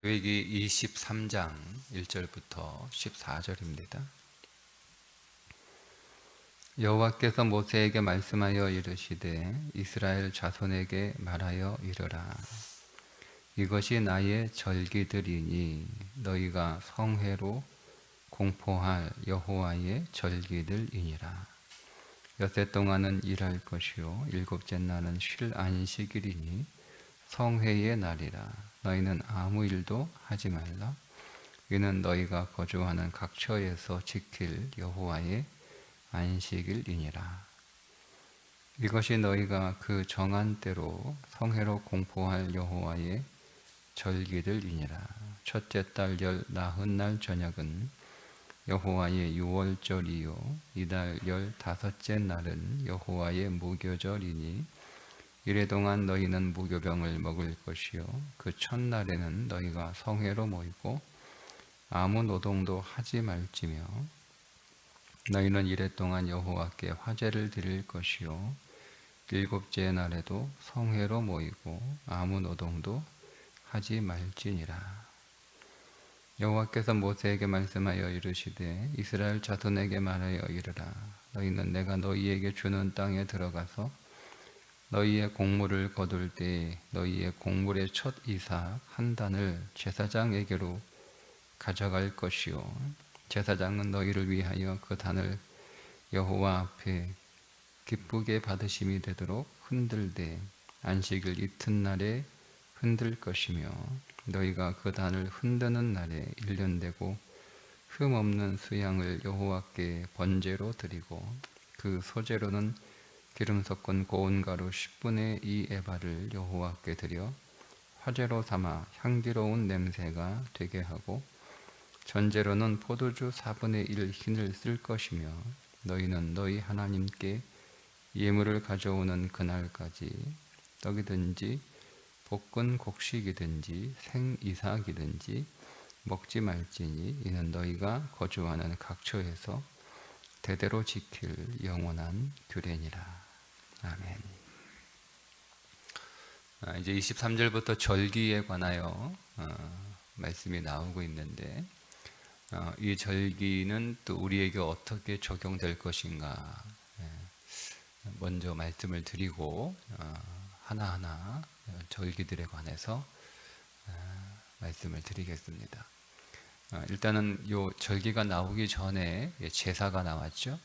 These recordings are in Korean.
레위기 23장 1절부터 14절입니다. 여호와께서 모세에게 말씀하여 이르시되 이스라엘 자손에게 말하여 이르라. 이것이 나의 절기들이니 너희가 성회로 공포할 여호와의 절기들이니라. 엿새 동안은 일할 것이요 일곱째 날은 쉴 안식일이니 성회의 날이라. 너희는 아무 일도 하지 말라. 이는 너희가 거주하는 각처에서 지킬 여호와의 안식일이니라. 이것이 너희가 그 정한 때로 성회로 공포할 여호와의 절기들이니라. 첫째 달 19날 저녁은 여호와의 유월절이요 이달 15째 날은 여호와의 무교절이니 이래 동안 너희는 무교병을 먹을 것이요 그 첫날에는 너희가 성회로 모이고 아무 노동도 하지 말지며 너희는 이래 동안 여호와께 화제를 드릴 것이요 일곱째 날에도 성회로 모이고 아무 노동도 하지 말지니라. 여호와께서 모세에게 말씀하여 이르시되 이스라엘 자손에게 말하여 이르라. 너희는 내가 너희에게 주는 땅에 들어가서 너희의 곡물을 거둘 때에 너희의 곡물의 첫 이삭 한 단을 제사장에게로 가져갈 것이요 제사장은 너희를 위하여 그 단을 여호와 앞에 기쁘게 받으심이 되도록 흔들되 안식일 이튿날에 흔들 것이며 너희가 그 단을 흔드는 날에 1년 되고 흠 없는 수양을 여호와께 번제로 드리고 그 소제로는 기름 섞은 고운 가루 10분의 2 에바를 여호와께 드려 화제로 삼아 향기로운 냄새가 되게 하고 전제로는 포도주 4분의 1 흰을 쓸 것이며 너희는 너희 하나님께 예물을 가져오는 그날까지 떡이든지 볶은 곡식이든지 생이삭이든지 먹지 말지니 이는 너희가 거주하는 각처에서 대대로 지킬 영원한 규례니라. 아멘. 이제 23절부터 절기에 관하여 말씀이 나오고 있는데 이 절기는 또 우리에게 어떻게 적용될 것인가 먼저 말씀을 드리고 하나하나 절기들에 관해서 말씀을 드리겠습니다. 일단은 요 절기가 나오기 전에 제사가 나왔죠.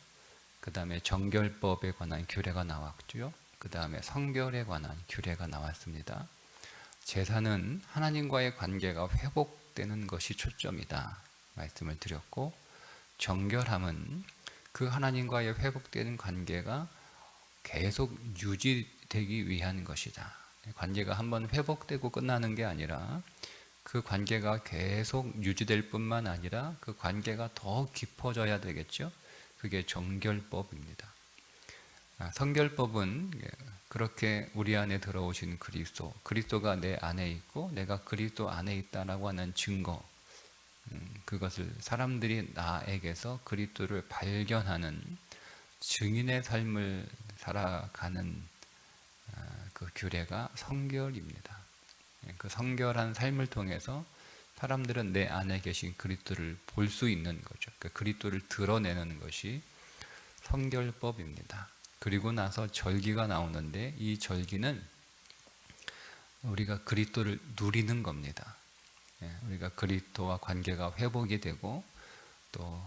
그 다음에 정결법에 관한 규례가 나왔죠. 그 다음에 성결에 관한 규례가 나왔습니다. 제사는 하나님과의 관계가 회복되는 것이 초점이다 말씀을 드렸고, 정결함은 그 하나님과의 회복되는 관계가 계속 유지되기 위한 것이다. 관계가 한번 회복되고 끝나는 게 아니라 그 관계가 계속 유지될 뿐만 아니라 그 관계가 더 깊어져야 되겠죠. 그게 정결법입니다. 성결법은 그렇게 우리 안에 들어오신 그리스도가 내 안에 있고 내가 그리스도 안에 있다라고 하는 증거, 그것을 사람들이 나에게서 그리스도를 발견하는 증인의 삶을 살아가는 그 규례가 성결입니다. 그 성결한 삶을 통해서 사람들은 내 안에 계신 그리스도를 볼 수 있는 거죠. 그 그리스도를 드러내는 것이 성결법입니다. 그리고 나서 절기가 나오는데 이 절기는 우리가 그리스도를 누리는 겁니다. 우리가 그리스도와 관계가 회복이 되고 또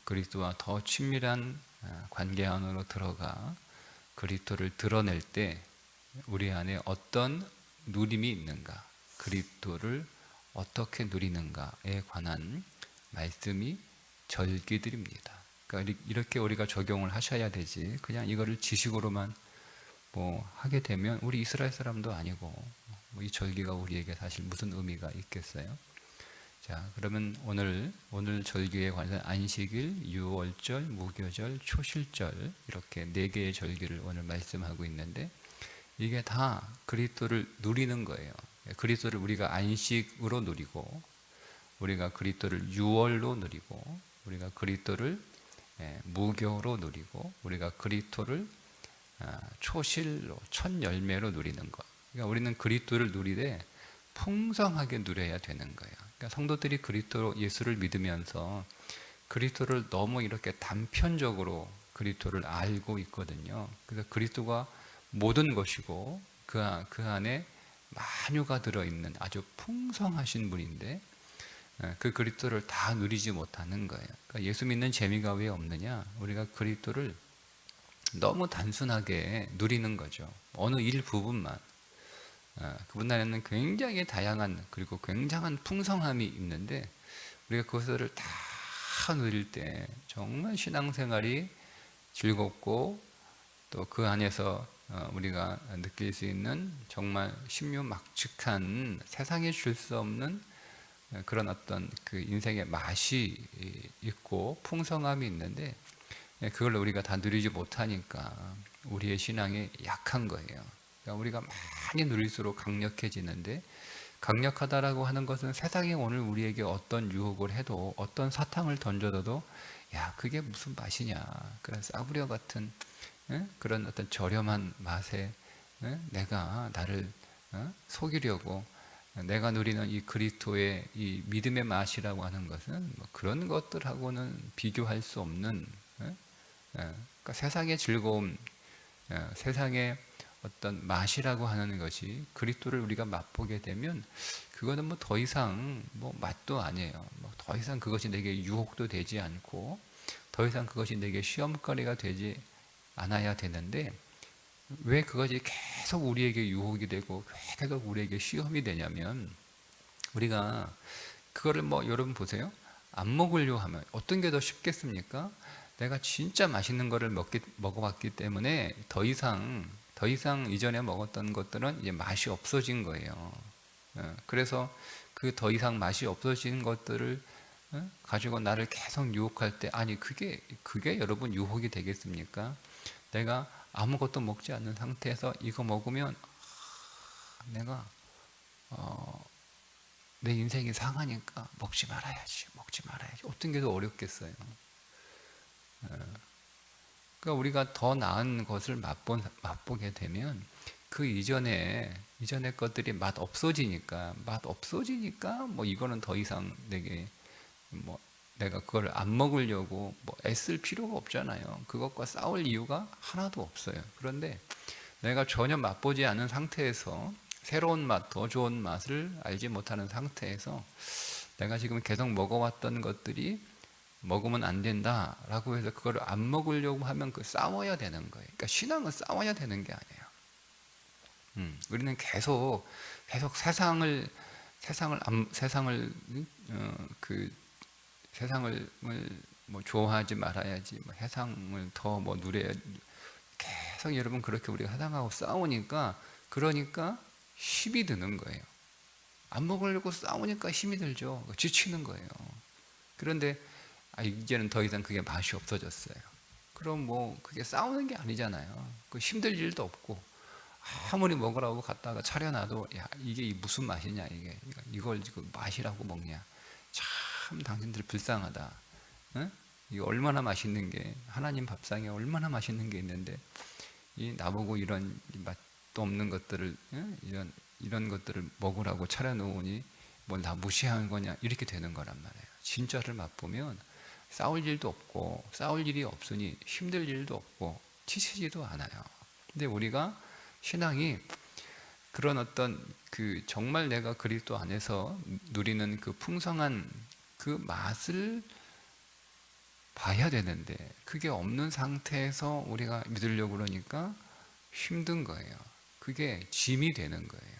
그리스도와 더 친밀한 관계 안으로 들어가 그리스도를 드러낼 때 우리 안에 어떤 누림이 있는가, 그리스도를 어떻게 누리는가에 관한 말씀이 절기들입니다. 그러니까 이렇게 우리가 적용을 하셔야 되지, 그냥 이거를 지식으로만 하게 되면 우리 이스라엘 사람도 아니고 이 절기가 우리에게 사실 무슨 의미가 있겠어요? 자, 그러면 오늘 절기에 관해서 안식일, 유월절, 무교절, 초실절 이렇게 4개의 절기를 오늘 말씀하고 있는데 이게 다 그리스도를 누리는 거예요. 그리스도를 우리가 안식으로 누리고 우리가 그리스도를 유월로 누리고 우리가 그리스도를 무교로 누리고 우리가 그리스도를 초실로 첫 열매로 누리는 것. 그러니까 우리는 그리스도를 누리되 풍성하게 누려야 되는 거예요. 그러니까 성도들이 그리스도 예수를 믿으면서 그리스도를 너무 이렇게 단편적으로 그리스도를 알고 있거든요. 그래서 그리스도가 모든 것이고 그 안에 만유가 들어있는 아주 풍성하신 분인데 그 그리스도를 다 누리지 못하는 거예요. 그러니까 예수 믿는 재미가 왜 없느냐? 우리가 그리스도를 너무 단순하게 누리는 거죠. 어느 일부분만. 그분 안에는 굉장히 다양한 그리고 굉장한 풍성함이 있는데 우리가 그것을 다 누릴 때 정말 신앙생활이 즐겁고 또 그 안에서 우리가 느낄 수 있는 정말 신묘막측한 세상에 줄 수 없는 그런 어떤 그 인생의 맛이 있고 풍성함이 있는데 그걸 우리가 다 누리지 못하니까 우리의 신앙이 약한 거예요. 그러니까 우리가 많이 누릴수록 강력해지는데 강력하다라고 하는 것은 세상에 오늘 우리에게 어떤 유혹을 해도 어떤 사탕을 던져도 야 그게 무슨 맛이냐 그런 싸구려 같은 그런 어떤 저렴한 맛에 내가 나를 속이려고 내가 누리는 이 그리스도의 이 믿음의 맛이라고 하는 것은 뭐 그런 것들하고는 비교할 수 없는 그러니까 세상의 즐거움, 세상의 어떤 맛이라고 하는 것이 그리스도를 우리가 맛보게 되면 그거는 뭐 더 이상 뭐 맛도 아니에요. 뭐 더 이상 그것이 내게 유혹도 되지 않고 더 이상 그것이 내게 시험거리가 되지 않아야 되는데 왜 그것이 계속 우리에게 유혹이 되고 계속 우리에게 시험이 되냐면 우리가 그거를 뭐 여러분 보세요. 안 먹으려 하면 어떤 게 더 쉽겠습니까? 내가 진짜 맛있는 거를 먹어봤기 때문에 더 이상 이전에 먹었던 것들은 이제 맛이 없어진 거예요. 그래서 그 더 이상 맛이 없어진 것들을 가지고 나를 계속 유혹할 때 아니 그게 여러분 유혹이 되겠습니까? 내가 아무것도 먹지 않는 상태에서 이거 먹으면 내가 내 인생이 상하니까 먹지 말아야지 어떤 게 더 어렵겠어요. 그러니까 우리가 더 나은 것을 맛보게 되면 그 이전에 것들이 맛 없어지니까 뭐 이거는 더 이상 내게 뭐 내가 그걸 안 먹으려고 뭐 애쓸 필요가 없잖아요. 그것과 싸울 이유가 하나도 없어요. 그런데 내가 전혀 맛보지 않은 상태에서 새로운 맛, 더 좋은 맛을 알지 못하는 상태에서 내가 지금 계속 먹어왔던 것들이 먹으면 안 된다라고 해서 그걸 안 먹으려고 하면 그 싸워야 되는 거예요. 그러니까 신앙은 싸워야 되는 게 아니에요. 우리는 계속 세상을 뭐 좋아하지 말아야지, 뭐 세상을 더 뭐 누려야 계속 여러분 그렇게 우리가 세상하고 싸우니까 그러니까 힘이 드는 거예요. 안 먹으려고 싸우니까 힘이 들죠. 지치는 거예요. 그런데 이제는 더 이상 그게 맛이 없어졌어요. 그럼 뭐 그게 싸우는 게 아니잖아요. 그 힘들 일도 없고 아무리 먹으라고 갖다가 차려놔도 야 이게 무슨 맛이냐 이걸 지금 맛이라고 먹냐. 참 당신들 불쌍하다. 응? 이게 얼마나 맛있는 게 하나님 밥상에 얼마나 맛있는 게 있는데 이 나보고 이런 맛도 없는 것들을 이런 것들을 먹으라고 차려놓으니 뭘 다 무시하는 거냐 이렇게 되는 거란 말이에요. 진짜를 맛보면 싸울 일도 없고 싸울 일이 없으니 힘들 일도 없고 지치지도 않아요. 근데 우리가 신앙이 그런 어떤 그 정말 내가 그리스도 안에서 누리는 그 풍성한 그 맛을 봐야 되는데 그게 없는 상태에서 우리가 믿으려고 그러니까 힘든 거예요. 그게 짐이 되는 거예요.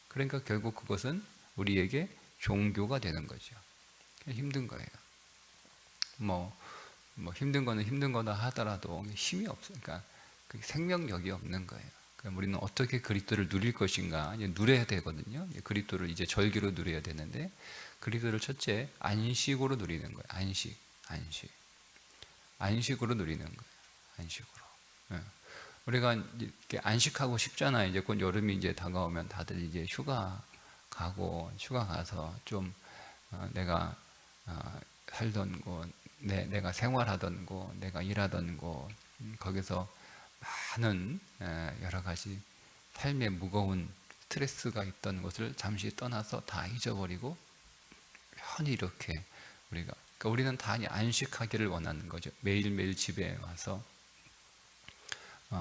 그러니까 결국 그것은 우리에게 종교가 되는 거죠. 힘든 거예요. 뭐 힘든 거는 힘든 거다 하더라도 힘이 없으니까 그 생명력이 없는 거예요. 그럼 우리는 어떻게 그리스도를 누릴 것인가 이제 누려야 되거든요. 그리스도를 이제 절기로 누려야 되는데 그리스도를 첫째 안식으로 누리는 거예요. 안식으로 누리는 거예요. 안식으로. 우리가 이렇게 안식하고 싶잖아요. 이제 곧 여름이 이제 다가오면 다들 이제 휴가 가서 좀 내가 살던 곳, 내가 생활하던 곳, 내가 일하던 곳, 거기서 많은 여러 가지 삶의 무거운 스트레스가 있던 것을 잠시 떠나서 다 잊어버리고 편히 이렇게 그러니까 우리는 다 안식하기를 원하는 거죠. 매일매일 집에 와서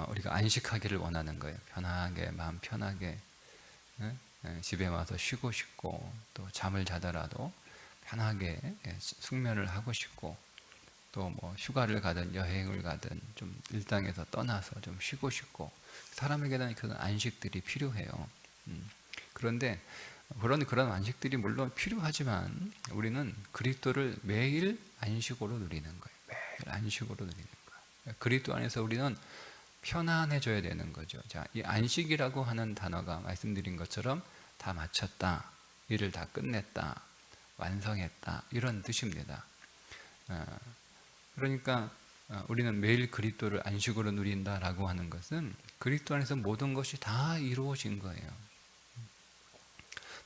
우리가 안식하기를 원하는 거예요. 편하게, 마음 편하게 집에 와서 쉬고 싶고, 또 잠을 자더라도 편하게 숙면을 하고 싶고, 또 뭐 휴가를 가든 여행을 가든 좀 일상에서 떠나서 좀 쉬고 싶고, 사람에게는 그런 안식들이 필요해요. 그런데 그런 안식들이 물론 필요하지만 우리는 그리스도를 매일 안식으로 누리는 거예요. 매일 안식으로 누리는 거예요. 그리스도 안에서 우리는 편안해져야 되는 거죠. 자, 이 안식이라고 하는 단어가 말씀드린 것처럼 다 마쳤다, 일을 다 끝냈다, 완성했다 이런 뜻입니다. 그러니까 우리는 매일 그리스도를 안식으로 누린다라고 하는 것은 그리스도 안에서 모든 것이 다 이루어진 거예요.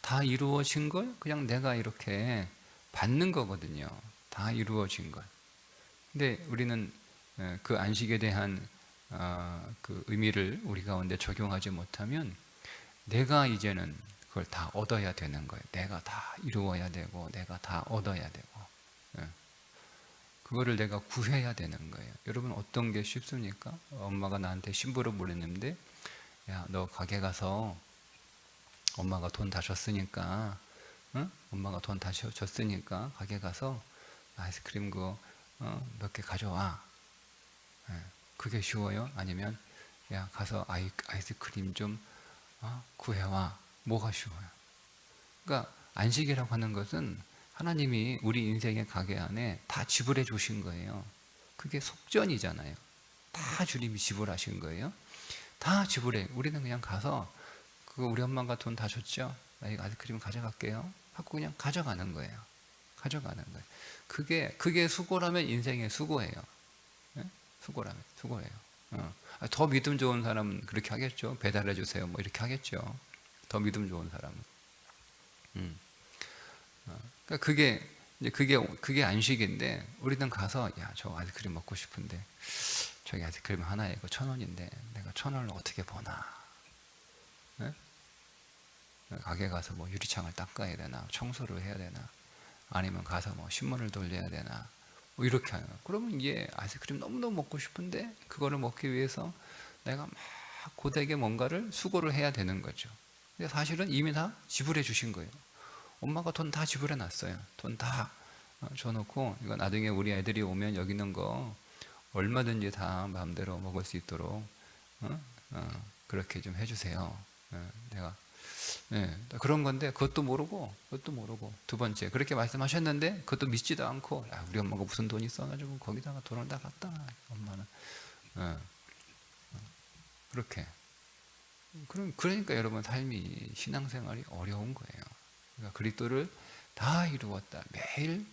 다 이루어진 걸 그냥 내가 이렇게 받는 거거든요. 다 이루어진 걸. 근데 우리는 그 안식에 대한 그 의미를 우리 가운데 적용하지 못하면 내가 이제는 그걸 다 얻어야 되는 거예요. 내가 다 이루어야 되고 내가 다 얻어야 되고 그거를 내가 구해야 되는 거예요. 여러분 어떤 게 쉽습니까? 엄마가 나한테 심부름 보냈는데 야, 너 가게 가서 엄마가 돈 다 줬으니까 엄마가 돈 다 줬으니까 가게 가서 아이스크림 그거 몇 개 가져와. 그게 쉬워요? 아니면 야 가서 아이스크림 좀 구해와. 뭐가 쉬워요? 그러니까 안식이라고 하는 것은 하나님이 우리 인생의 가게 안에 다 지불해 주신 거예요. 그게 속전이잖아요. 다 주님이 지불하신 거예요. 다 지불해. 우리는 그냥 가서 그거 우리 엄마가 돈 다 줬죠? 나 이거 아이스크림 가져갈게요. 하고 그냥 가져가는 거예요. 가져가는 거예요. 그게 수고라면 인생의 수고예요. 네? 수고라면 수고예요. 더 믿음 좋은 사람은 그렇게 하겠죠. 배달해 주세요. 뭐 이렇게 하겠죠. 더 믿음 좋은 사람은. 그러니까 그게 안식인데 우리는 가서 야, 저 아이스크림 먹고 싶은데 저기 아이스크림 하나에 이거 1,000원인데 내가 1,000원을 어떻게 버나? 네? 가게 가서 뭐 유리창을 닦아야 되나, 청소를 해야 되나, 아니면 가서 뭐 신문을 돌려야 되나, 뭐 이렇게 하는. 그러면 이게 아이스크림 너무너무 먹고 싶은데 그거를 먹기 위해서 내가 막 고되게 뭔가를 수고를 해야 되는 거죠. 근데 사실은 이미 다 지불해 주신 거예요. 엄마가 돈 다 지불해 놨어요. 돈 다 줘놓고 이거 나중에 우리 애들이 오면 여기 있는 거 얼마든지 다 마음대로 먹을 수 있도록 그렇게 좀 해주세요. 내가 그런 건데 그것도 모르고 두 번째 그렇게 말씀하셨는데 그것도 믿지도 않고 야, 우리 엄마가 무슨 돈이 있어가지고 거기다가 돈을 다 갖다 엄마는 그렇게 그러니까 여러분 삶이 신앙생활이 어려운 거예요. 그러니까 그리스도를 다 이루었다. 매일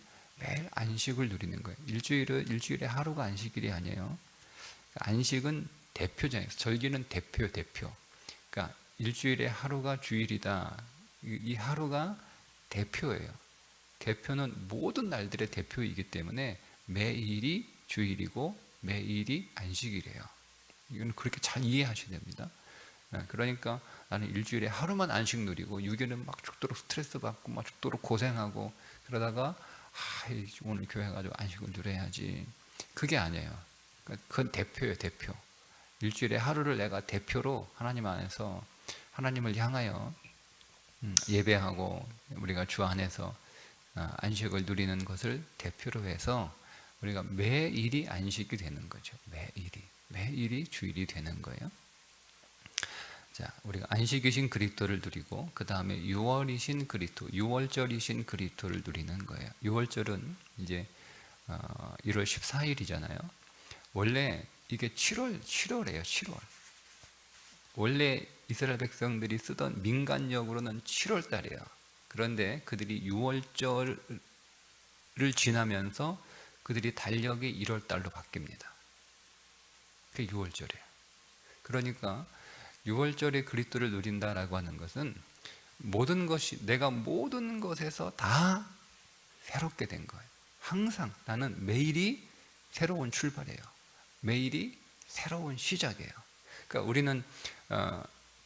안식을 누리는 거예요. 일주일에 하루가 안식일이 아니에요. 안식은 대표잖아요. 절기는 대표. 그러니까 일주일에 하루가 주일이다. 이 하루가 대표예요. 대표는 모든 날들의 대표이기 때문에 매일이 주일이고 매일이 안식이래요. 이건 그렇게 잘 이해하셔야 됩니다. 그러니까 나는 일주일에 하루만 안식 누리고 6일은 막 죽도록 스트레스 받고 막 죽도록 고생하고 그러다가 오늘 교회 가지고 안식을 누려야지. 그게 아니에요. 그건 대표예요, 대표. 일주일에 하루를 내가 대표로 하나님 안에서 하나님을 향하여 예배하고 우리가 주 안에서 안식을 누리는 것을 대표로 해서 우리가 매일이 안식이 되는 거죠. 매일이 주일이 되는 거예요. 자, 우리가 안식이신 그리스도를 누리고 그 다음에 6월이신 그리스도, 6월절이신 그리스도를 누리는 거예요. 6월절은 이제 1월 14일이잖아요. 원래 이게 7월이에요. 7월. 원래 이스라엘 백성들이 쓰던 민간역으로는 7월 달이에요. 그런데 그들이 6월절을 지나면서 그들이 달력이 1월 달로 바뀝니다. 그게 6월절이에요. 그러니까 6월절에 그리스도를 누린다라고 하는 것은 모든 것이 내가 모든 것에서 다 새롭게 된 거예요. 항상 나는 매일이 새로운 출발이에요. 매일이 새로운 시작이에요. 그러니까 우리는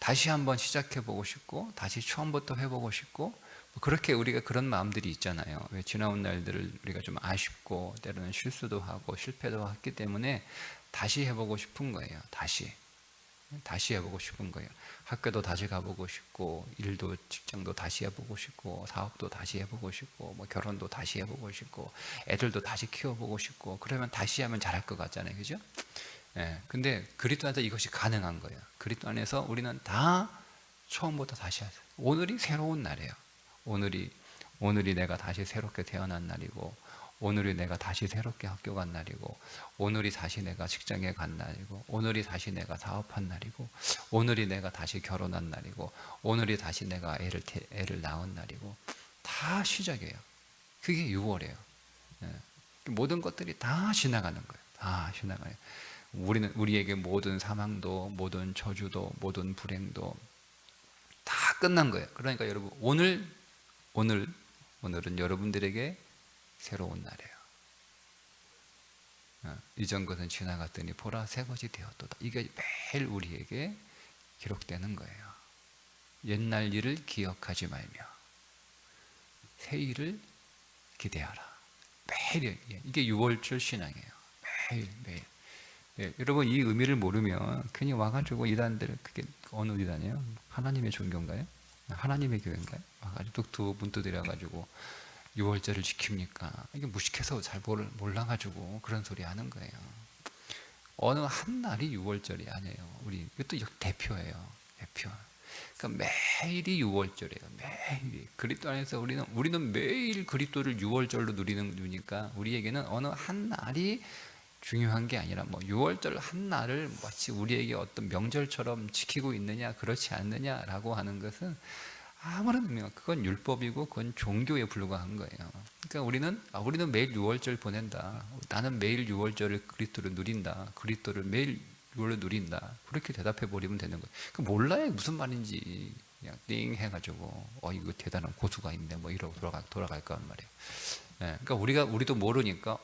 다시 한번 시작해보고 싶고 다시 처음부터 해보고 싶고 그렇게 우리가 그런 마음들이 있잖아요. 왜 지나온 날들을 우리가 좀 아쉽고 때로는 실수도 하고 실패도 했기 때문에 다시 해보고 싶은 거예요. 다시 해보고 싶은 거예요. 학교도 다시 가보고 싶고 일도 직장도 다시 해보고 싶고 사업도 다시 해보고 싶고 뭐 결혼도 다시 해보고 싶고 애들도 다시 키워보고 싶고 그러면 다시 하면 잘할 것 같잖아요. 그죠? 예, 근데 그리스도 안에서 이것이 가능한 거예요. 그리스도 안에서 우리는 다 처음부터 다시 하세요. 오늘이 새로운 날이에요. 오늘이 내가 다시 새롭게 태어난 날이고, 오늘이 내가 다시 새롭게 학교 간 날이고, 오늘이 다시 내가 직장에 간 날이고, 오늘이 다시 내가 사업한 날이고, 오늘이 내가 다시 결혼한 날이고, 오늘이 다시 내가 애를 낳은 날이고, 다 시작이에요. 그게 6월이에요. 모든 것들이 다 지나가는 거예요. 다 지나가요. 우리에게 모든 사망도, 모든 저주도, 모든 불행도 다 끝난 거예요. 그러니까 여러분, 오늘은 여러분들에게 새로운 날이에요. 이전 것은 지나갔더니 보라 새 것이 되었도다. 이게 매일 우리에게 기록되는 거예요. 옛날 일을 기억하지 말며 새 일을 기대하라. 매일 이게 6월절 신앙이에요. 매일. 예, 여러분 이 의미를 모르면 괜히 와가지고 이단들 그게 어느 이단이에요? 하나님의 종교인가요? 하나님의 교회인가요? 와가지고 두 분도 데려가지고 6월절을 지킵니까? 이게 무식해서 잘 몰라가지고 그런 소리 하는 거예요. 어느 한 날이 6월절이 아니에요. 우리 이것도 대표예요. 대표. 그러니까 매일이 6월절이에요. 매일이. 그리스도 안에서 우리는 매일 그리스도를 6월절로 누리니까 우리에게는 어느 한 날이 중요한 게 아니라 6월절 한 날을 마치 우리에게 어떤 명절처럼 지키고 있느냐 그렇지 않느냐라고 하는 것은 아무런 의미가 그건 율법이고 그건 종교에 불과한 거예요. 그러니까 우리는 매일 6월절 보낸다. 나는 매일 6월절을 그리스도를 누린다. 그리스도를 매일 6월을 누린다. 그렇게 대답해 버리면 되는 거예요. 몰라요 무슨 말인지 그냥 띵 해가지고 이거 대단한 고수가 있네 이러고 돌아갈까 말이에요. 네, 그러니까 우리도 모르니까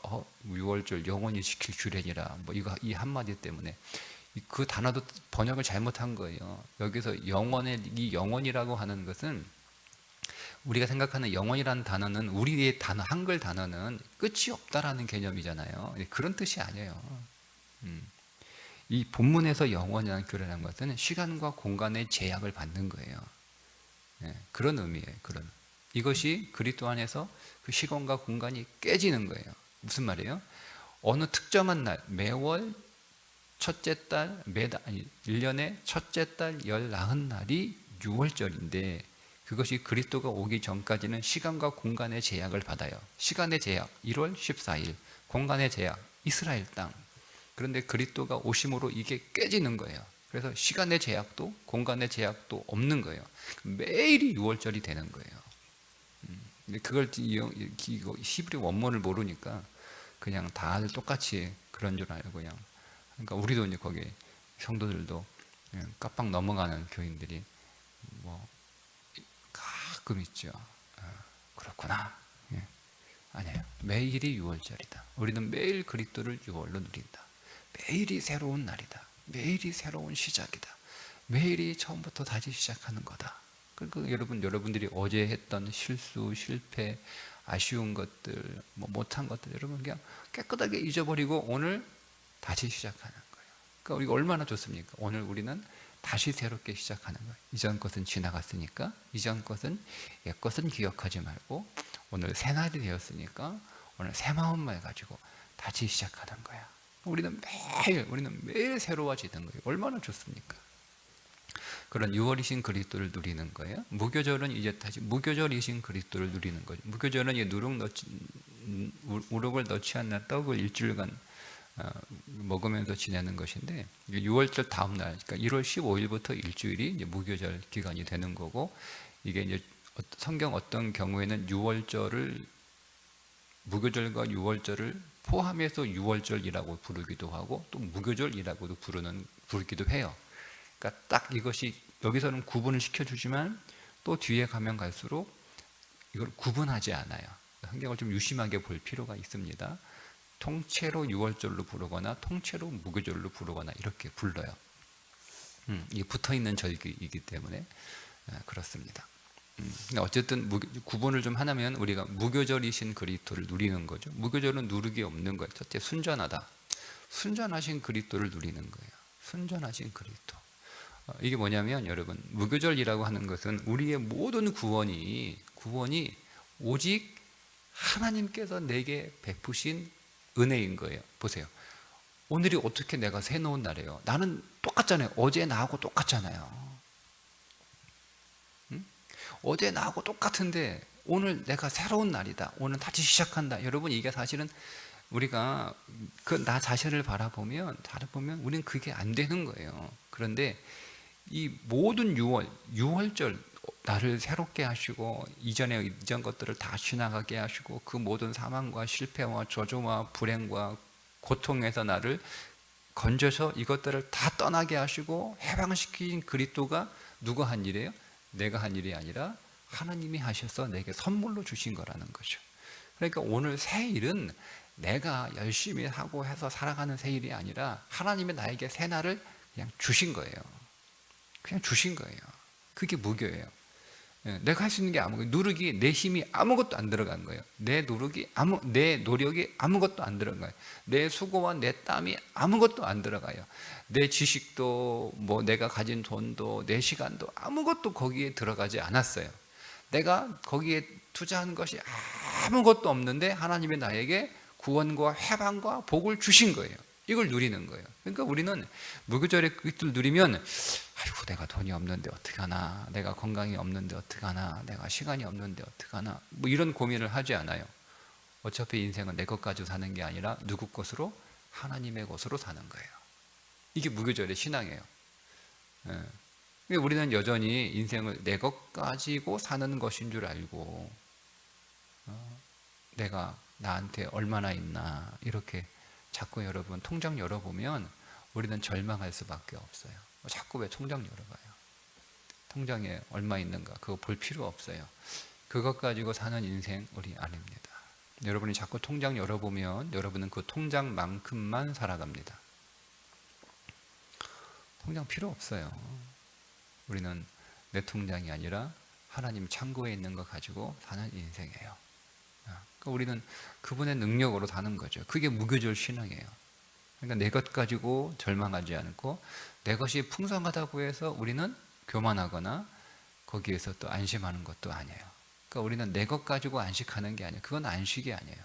6월절 영원히 지킬 주례니라 이 한마디 때문에 그 단어도 번역을 잘못한 거예요. 여기서 이 영원이라고 하는 것은 우리가 생각하는 영원이라는 단어는 우리의 단어 한글 단어는 끝이 없다라는 개념이잖아요. 그런 뜻이 아니에요. 이 본문에서 영원이라는 교례라는 것은 시간과 공간의 제약을 받는 거예요. 네, 그런 의미예요. 이것이 그리스도 안에서 그 시간과 공간이 깨지는 거예요. 무슨 말이에요? 어느 특정한 날, 매월 첫째 달, 1년의 첫째 달 19날이 6월절인데 그것이 그리스도가 오기 전까지는 시간과 공간의 제약을 받아요. 시간의 제약, 1월 14일, 공간의 제약, 이스라엘 땅. 그런데 그리스도가 오심으로 이게 깨지는 거예요. 그래서 시간의 제약도 공간의 제약도 없는 거예요. 매일이 6월절이 되는 거예요. 그걸 히브리 원문을 모르니까 그냥 다들 똑같이 그런 줄 알고 그냥 그러니까 우리도 이제 거기 성도들도 깜빡 넘어가는 교인들이 가끔 있죠. 그렇구나. 아니에요. 매일이 6월절이다. 우리는 매일 그리스도를 6월로 누린다. 매일이 새로운 날이다. 매일이 새로운 시작이다. 매일이 처음부터 다시 시작하는 거다. 그러니까 여러분들이 어제 했던 실수, 실패, 아쉬운 것들, 못한 것들 여러분 그냥 깨끗하게 잊어버리고 오늘 다시 시작하는 거예요. 그러니까 우리가 얼마나 좋습니까? 오늘 우리는 다시 새롭게 시작하는 거예요. 이전 것은 지나갔으니까 이전 것은 옛 것은 기억하지 말고 오늘 새 날이 되었으니까 오늘 새 마음만 가지고 다시 시작하는 거야. 우리는 매일 새로워지는 거예요. 얼마나 좋습니까? 그런 6월이신 그리스도를 누리는 거예요. 무교절은 이제 다시 무교절이신 그리스도를 누리는 거죠. 무교절은 우룩을 넣지 않는 떡을 일주일간 먹으면서 지내는 것인데 6월절 다음 날, 그러니까 1월 15일부터 일주일이 이제 무교절 기간이 되는 거고 이게 이제 성경 어떤 경우에는 무교절과 6월절을 포함해서 6월절이라고 부르기도 하고 또 무교절이라고도 부르기도 해요. 그러니까 딱 이것이 여기서는 구분을 시켜주지만 또 뒤에 가면 갈수록 이걸 구분하지 않아요. 성경을 좀 유심하게 볼 필요가 있습니다. 통째로 6월절로 부르거나 통째로 무교절로 부르거나 이렇게 불러요. 이 붙어 있는 절기이기 때문에 그렇습니다. 어쨌든 구분을 좀 하면 우리가 무교절이신 그리스도를 누리는 거죠. 무교절은 누르기 없는 거예요. 첫째, 순전하다. 순전하신 그리스도를 누리는 거예요. 순전하신 그리스도. 이게 뭐냐면 여러분, 무교절이라고 하는 것은 우리의 모든 구원이 오직 하나님께서 내게 베푸신 은혜인 거예요. 보세요. 오늘이 어떻게 내가 새로운 날이에요. 나는 똑같잖아요. 어제 나하고 똑같잖아요. 응? 어제 나하고 똑같은데 오늘 내가 새로운 날이다. 오늘 다시 시작한다. 여러분, 이게 사실은 우리가 나 자신을 바라보면 우리는 그게 안 되는 거예요. 그런데 이 모든 유월절 나를 새롭게 하시고 이전 것들을 다 지나가게 하시고 그 모든 사망과 실패와 저주와 불행과 고통에서 나를 건져서 이것들을 다 떠나게 하시고 해방시킨 그리스도가 누가 한 일이에요? 내가 한 일이 아니라 하나님이 하셔서 내게 선물로 주신 거라는 거죠. 그러니까 오늘 새 일은 내가 열심히 하고 해서 살아가는 새 일이 아니라 하나님이 나에게 새 날을 그냥 주신 거예요. 그냥 주신 거예요. 그게 무교예요. 내가 할 수 있는 게 누르기, 내 힘이 아무것도 안 들어간 거예요. 내 노력이 아무것도 안 들어간 거예요. 내 수고와 내 땀이 아무것도 안 들어가요. 내 지식도, 내가 가진 돈도, 내 시간도 아무것도 거기에 들어가지 않았어요. 내가 거기에 투자한 것이 아무것도 없는데 하나님이 나에게 구원과 해방과 복을 주신 거예요. 이걸 누리는 거예요. 그러니까 우리는 무교절의 그것을 누리면 아이고, 내가 돈이 없는데 어떡하나, 내가 건강이 없는데 어떡하나, 내가 시간이 없는데 어떡하나, 이런 고민을 하지 않아요. 어차피 인생은 내 것 가지고 사는 게 아니라 누구 것으로? 하나님의 것으로 사는 거예요. 이게 무교절의 신앙이에요. 우리는 여전히 인생을 내 것 가지고 사는 것인 줄 알고 내가 나한테 얼마나 있나 이렇게 자꾸 여러분 통장 열어보면 우리는 절망할 수밖에 없어요. 자꾸 왜 통장 열어봐요? 통장에 얼마 있는가 그거 볼 필요 없어요. 그것 가지고 사는 인생 우리 아닙니다. 여러분이 자꾸 통장 열어보면 여러분은 그 통장만큼만 살아갑니다. 통장 필요 없어요. 우리는 내 통장이 아니라 하나님 창고에 있는 거 가지고 사는 인생이에요. 그러니까 우리는 그분의 능력으로 사는 거죠. 그게 무교절 신앙이에요. 그러니까 내 것 가지고 절망하지 않고 내 것이 풍성하다고 해서 우리는 교만하거나 거기에서 또 안심하는 것도 아니에요. 그러니까 우리는 내 것 가지고 안식하는 게 아니에요. 그건 안식이 아니에요.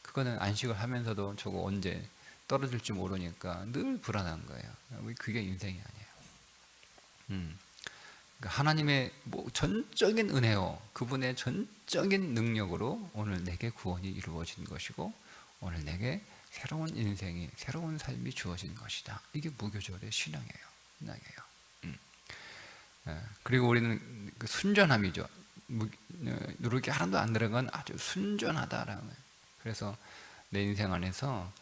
그거는 안식을 하면서도 저거 언제 떨어질지 모르니까 늘 불안한 거예요. 그게 인생이 아니에요. 그러니까 하나님의 전적인 은혜요, 그분의 전적인 능력으로 오늘 내게 구원이 이루어진 것이고 오늘 내게 새로운 인생이, 새로운 삶이 주어진 것이다. 이게 무교절의 신앙이에요. 그리고 우리는 그 순전함이죠. 누르기 하나도 안 들어간 아주 순전하다라는 거예요. 그래서 내 인생 안에서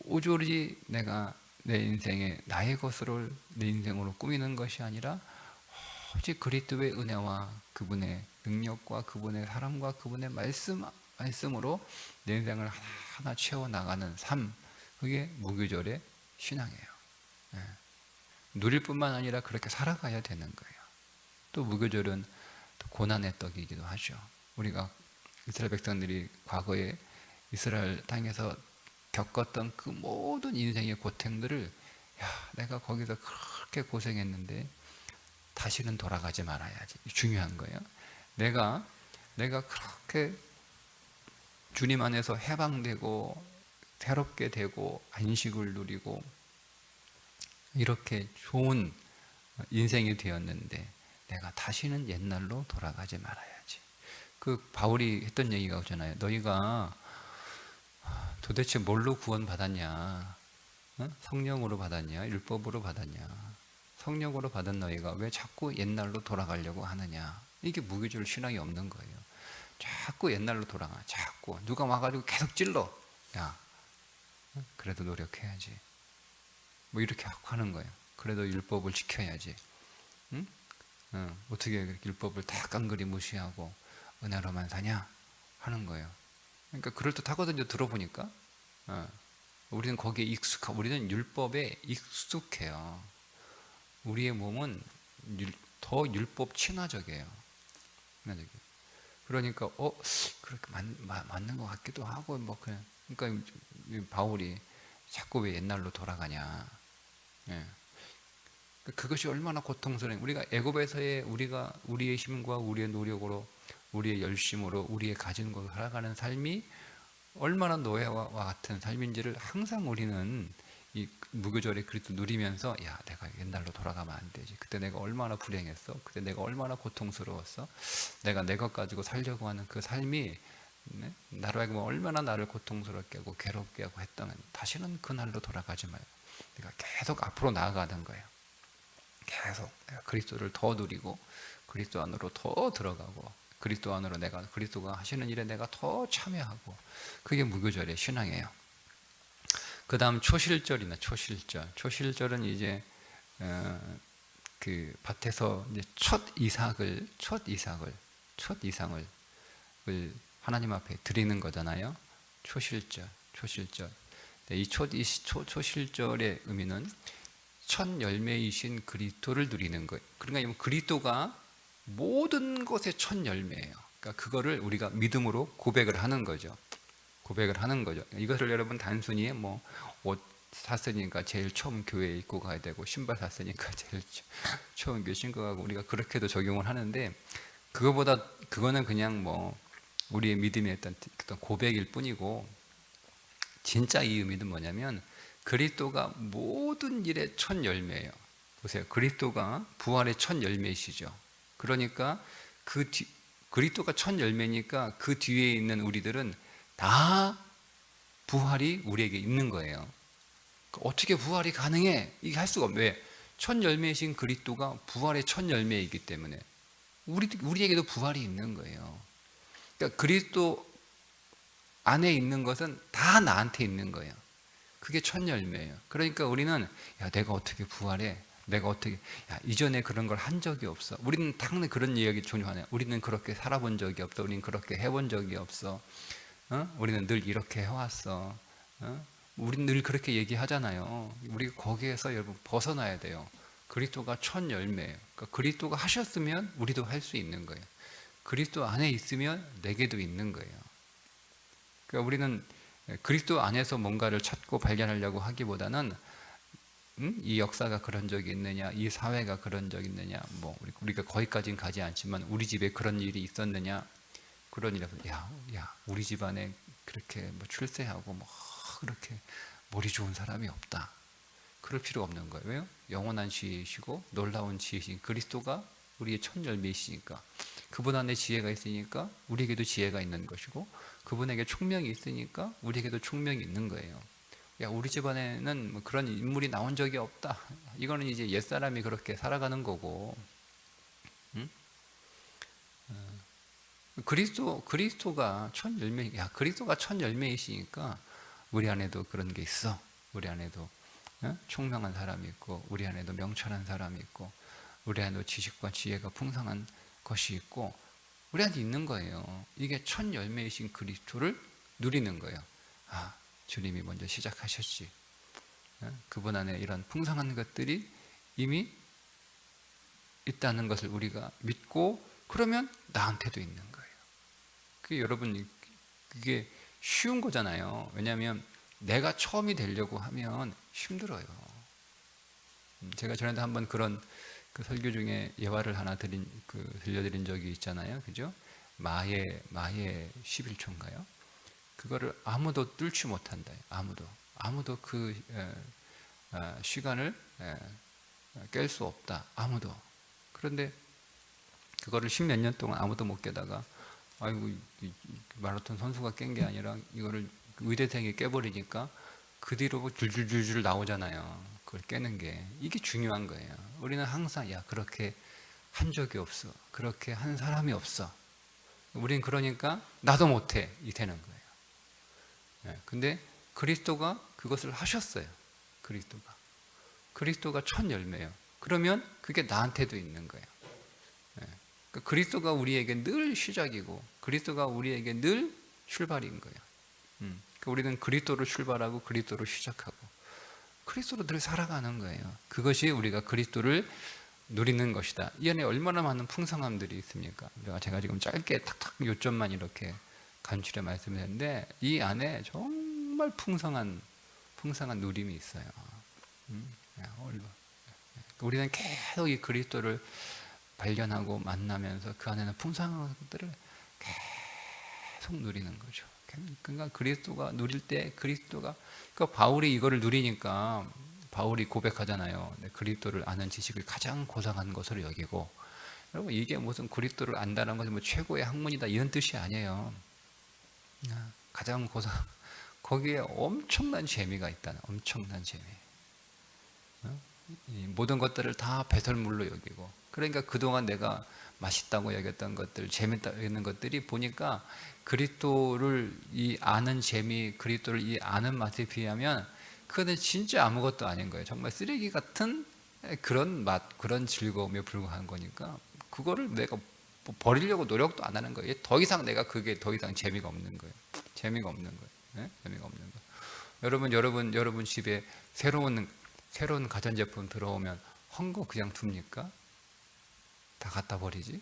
오조리 내가 내 인생에 나의 것으로 내 인생으로 꾸미는 것이 아니라 오직 그리스도의 은혜와 그분의 능력과 그분의 사랑과 그분의 말씀으로 내 인생을 하나하나 채워나가는 삶, 그게 무교절의 신앙이에요. 누릴 뿐만 아니라 그렇게 살아가야 되는 거예요. 또 무교절은 또 고난의 떡이기도 하죠. 우리가 이스라엘 백성들이 과거에 이스라엘 땅에서 겪었던 그 모든 인생의 고통들을 내가 거기서 그렇게 고생했는데 다시는 돌아가지 말아야지. 중요한 거예요. 내가 그렇게 주님 안에서 해방되고 새롭게 되고 안식을 누리고 이렇게 좋은 인생이 되었는데 내가 다시는 옛날로 돌아가지 말아야지. 그 바울이 했던 얘기가 있잖아요. 너희가 도대체 뭘로 구원받았냐? 성령으로 받았냐? 율법으로 받았냐? 성령으로 받은 너희가 왜 자꾸 옛날로 돌아가려고 하느냐? 이게 무교절 신앙이 없는 거예요. 자꾸 옛날로 돌아가. 자꾸 누가 와가지고 계속 찔러. 야, 그래도 노력해야지. 이렇게 하는 거예요. 그래도 율법을 지켜야지. 응? 어떻게 율법을 다 깡그리 무시하고 은혜로만 사냐? 하는 거예요. 그러니까 그럴듯하거든요. 들어보니까. 우리는 거기에 우리는 율법에 익숙해요. 우리의 몸은 더 율법 친화적이에요. 그러니까 그렇게 맞는 것 같기도 하고 뭐 그냥 그러니까 바울이 자꾸 왜 옛날로 돌아가냐. 예. 그것이 얼마나 고통스러운 우리가 애굽에서의 우리의 힘과 우리의 노력으로 우리의 열심으로 우리의 가진 것으로 살아가는 삶이 얼마나 노예와 같은 삶인지를 항상 우리는 이 무교절의 그리스도 누리면서 야 내가 옛날로 돌아가면 안 되지. 그때 내가 얼마나 불행했어. 그때 내가 얼마나 고통스러웠어. 내가 내 것 가지고 살려고 하는 그 삶이 나로 하여금 얼마나 나를 고통스럽게 하고 괴롭게 하고 했다면 다시는 그날로 돌아가지 말고 내가 계속 앞으로 나아가는 거예요. 계속 내가 그리스도를 더 누리고 그리스도 안으로 더 들어가고 그리스도 안으로 내가 그리스도가 하시는 일에 내가 더 참여하고 그게 무교절의 신앙이에요. 그 다음 초실절이나 초실절은 이제 그 밭에서 이제 첫 이상을 하나님 앞에 드리는 거잖아요. 초실절. 이 초실절의 의미는 첫 열매이신 그리스도를 누리는 거예요. 그러니까 그리스도가 모든 것의 첫 열매예요. 그러니까 그거를 우리가 믿음으로 고백을 하는 거죠. 이것을 여러분 단순히 뭐 옷 샀으니까 제일 처음 교회에 입고 가야 되고 신발 샀으니까 제일 처음 교회 신고 가고 우리가 그렇게도 적용을 하는데 그거는 그냥 뭐 우리의 믿음의 어떤 고백일 뿐이고 진짜 이 의미는 뭐냐면 그리스도가 모든 일의 첫 열매예요. 보세요. 그리스도가 부활의 첫 열매이시죠. 그러니까 그리스도가 첫 열매니까 그 뒤에 있는 우리들은 다 부활이 우리에게 있는 거예요. 어떻게 부활이 가능해? 이게 할 수가 없어요. 왜? 첫 열매이신 그리스도가 부활의 첫 열매이기 때문에 우리에게도 부활이 있는 거예요. 그러니까 그리스도 안에 있는 것은 다 나한테 있는 거예요. 그게 첫 열매예요. 그러니까 우리는 야 내가 어떻게 부활해? 내가 어떻게 이전에 그런 걸 한 적이 없어. 우리는 당연히 그런 이야기 전혀 안 해요. 우리는 그렇게 살아본 적이 없어. 우리는 그렇게 해본 적이 없어. 우리는 늘 이렇게 해왔어. 우리는 늘 그렇게 얘기하잖아요. 우리가 거기에서 여러분 벗어나야 돼요. 그리스도가 첫 열매예요. 그러니까 그리스도가 하셨으면 우리도 할 수 있는 거예요. 그리스도 안에 있으면 내게도 있는 거예요. 그러니까 우리는 그리스도 안에서 뭔가를 찾고 발견하려고 하기보다는 이 역사가 그런 적이 있느냐, 이 사회가 그런 적이 있느냐, 뭐 우리가 거기까지는 가지 않지만 우리 집에 그런 일이 있었느냐, 그런 일에서 야 우리 집안에 그렇게 뭐 출세하고 뭐 그렇게 머리 좋은 사람이 없다. 그럴 필요 없는 거예요. 왜요? 영원한 지혜이시고 놀라운 지혜이신 그리스도가 우리의 첫 열매이시니까 그분 안에 지혜가 있으니까 우리에게도 지혜가 있는 것이고 그분에게 총명이 있으니까 우리에게도 총명이 있는 거예요. 야 우리 집안에는 뭐 그런 인물이 나온 적이 없다. 이거는 이제 옛사람이 그렇게 살아가는 거고 그리스도가 첫 열매. 그리스도가 첫 열매이시니까 우리 안에도 그런 게 있어. 우리 안에도 총명한 사람이 있고 우리 안에도 명철한 사람이 있고 우리 안에도 지식과 지혜가 풍성한 것이 있고 우리 안에 있는 거예요. 이게 첫 열매이신 그리스도를 누리는 거예요. 주님이 먼저 시작하셨지. 그분 안에 이런 풍성한 것들이 이미 있다는 것을 우리가 믿고 그러면 나한테도 있는 거예요. 여러분 그게 쉬운 거잖아요. 왜냐하면 내가 처음이 되려고 하면 힘들어요. 제가 전에도 한번 그런 그 설교 중에 예화를 하나 들려드린 적이 있잖아요. 그죠? 마의 11초인가요? 그거를 아무도 뚫지 못한다. 아무도 그 시간을 깰 수 없다. 아무도. 그런데 그거를 10몇 년 동안 아무도 못 깨다가 아이고 마라톤 선수가 깬 게 아니라 이거를 의대생이 깨버리니까 그 뒤로 줄줄줄줄 나오잖아요. 그걸 깨는 게 이게 중요한 거예요. 우리는 항상 그렇게 한 적이 없어. 그렇게 한 사람이 없어. 우리는 그러니까 나도 못해 이 되는 거예요. 근데 그리스도가 그것을 하셨어요. 그리스도가 첫 열매예요. 그러면 그게 나한테도 있는 거예요. 그리스도가 우리에게 늘 시작이고 그리스도가 우리에게 늘 출발인 거예요. 우리는 그리스도로 출발하고 그리스도로 시작하고 그리스도로 늘 살아가는 거예요. 그것이 우리가 그리스도를 누리는 것이다. 이 안에 얼마나 많은 풍성함들이 있습니까? 제가 지금 짧게 탁탁 요점만 이렇게 간추려 말씀드렸는데 이 안에 정말 풍성한 누림이 있어요. 우리는 계속 이 그리스도를 발견하고 만나면서 그 안에는 풍성한 것들을 계속 누리는 거죠. 그러니까 그리스도가 누릴 때 그러니까 바울이 이거를 누리니까 바울이 고백하잖아요. 그리스도를 아는 지식을 가장 고상한 것으로 여기고, 여러분 이게 무슨 그리스도를 안다는 것이 뭐 최고의 학문이다 이런 뜻이 아니에요. 가장 고상, 거기에 엄청난 재미가 있다는, 엄청난 재미. 이 모든 것들을 다 배설물로 여기고, 그러니까 그동안 내가 맛있다고 여겼던 것들, 재밌다고 여겼던 것들이 보니까 그리스도를 이 아는 재미, 그리스도를 이 아는 맛에 비하면 그거는 진짜 아무것도 아닌 거예요. 정말 쓰레기 같은 그런 맛, 그런 즐거움에 불과한 거니까 그거를 내가 버리려고 노력도 안 하는 거예요. 더 이상 내가 그게 더 이상 재미가 없는 거예요. 재미가 없는 거예요. 네? 재미가 없는 거예요. 여러분 집에 새로운 가전제품 들어오면 한 거 그냥 둡니까? 다 갖다 버리지?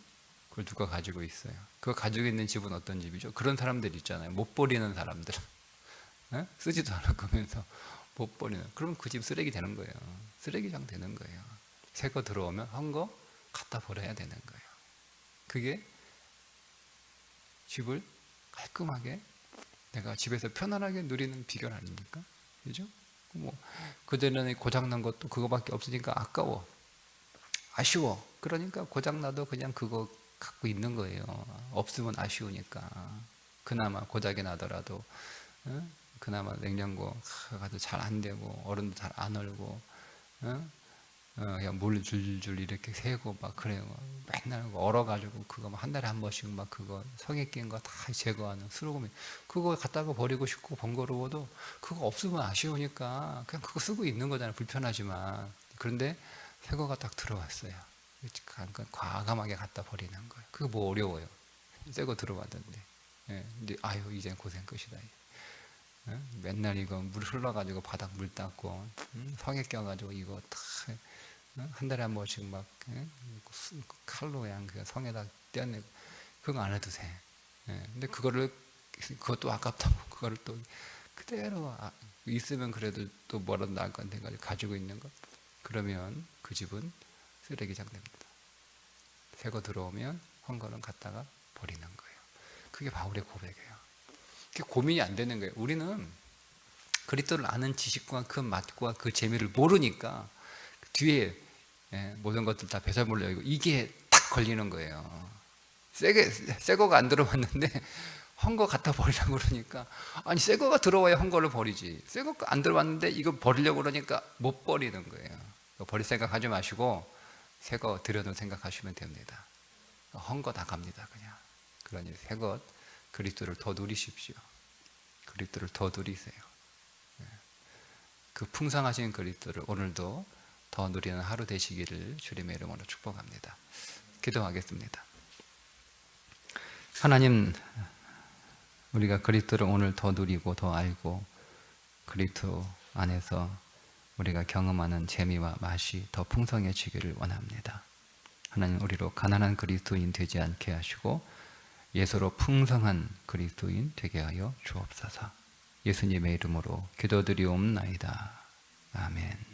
그걸 누가 가지고 있어요? 그거 가지고 있는 집은 어떤 집이죠? 그런 사람들 있잖아요. 못 버리는 사람들. 네? 쓰지도 않을 거면서 못 버리는. 그러면 그 집 쓰레기 되는 거예요. 쓰레기장 되는 거예요. 새 거 들어오면 한 거 갖다 버려야 되는 거예요. 그게 집을 깔끔하게 내가 집에서 편안하게 누리는 비결 아닙니까? 그죠? 뭐 그전에는 고장난 것도 그거밖에 없으니까 아까워, 아쉬워. 그러니까 고장나도 그냥 그거 갖고 있는 거예요. 없으면 아쉬우니까. 그나마 고장이 나더라도 그나마 냉장고가 잘 안 되고 얼음도 잘 안 얼고 그냥 물 줄줄 이렇게 새고 막 그래요. 맨날 얼어가지고 그거 한 달에 한 번씩 막 그거 성에 낀 거 다 제거하는 수로고미, 그거 갖다가 버리고 싶고 번거로워도 그거 없으면 아쉬우니까 그냥 그거 쓰고 있는 거잖아요. 불편하지만. 그런데 새 거가 딱 들어왔어요. 그러니까 과감하게 갖다 버리는 거예요. 그거 뭐 어려워요. 새 거 들어왔는데. 근데 아유 이젠 고생 끝이다. 맨날 이거 물 흘러가지고 바닥 물 닦고 성에 껴가지고 이거 다 한 달에 한 번씩 막 칼로 그냥 그 성에다 떼어내고 그거 안 해도 돼. 근데 그것도 아깝다고 그거를 또 그대로 있으면 그래도 또 뭐라도 나을 건데 가지고 있는 것, 그러면 그 집은 쓰레기장 됩니다. 새 거 들어오면 한 거는 갖다가 버리는 거예요. 그게 바울의 고백이에요. 그게 고민이 안 되는 거예요. 우리는 그리스도를 아는 지식과 그 맛과 그 재미를 모르니까 뒤에 모든 것들 다 배설물로 여기고 이게 딱 걸리는 거예요. 새 거가 안 들어왔는데 한 거 갖다 버리려고 그러니까, 아니 새 거가 들어와야 한 거를 버리지, 새 거 안 들어왔는데 이거 버리려고 그러니까 못 버리는 거예요. 버릴 생각 하지 마시고 새 거 들여놓을 생각하시면 됩니다. 한 거 다 갑니다 그냥. 그러니 새 것 그리스도를 더 누리십시오. 그리스도를 더 누리세요. 그 풍성하신 그리스도를 오늘도 더 누리는 하루 되시기를 주님의 이름으로 축복합니다. 기도하겠습니다. 하나님, 우리가 그리스도를 오늘 더 누리고 더 알고 그리스도 안에서 우리가 경험하는 재미와 맛이 더 풍성해지기를 원합니다. 하나님, 우리로 가난한 그리스도인 되지 않게 하시고 예수로 풍성한 그리스도인 되게 하여 주옵소서. 예수님의 이름으로 기도드리옵나이다. 아멘.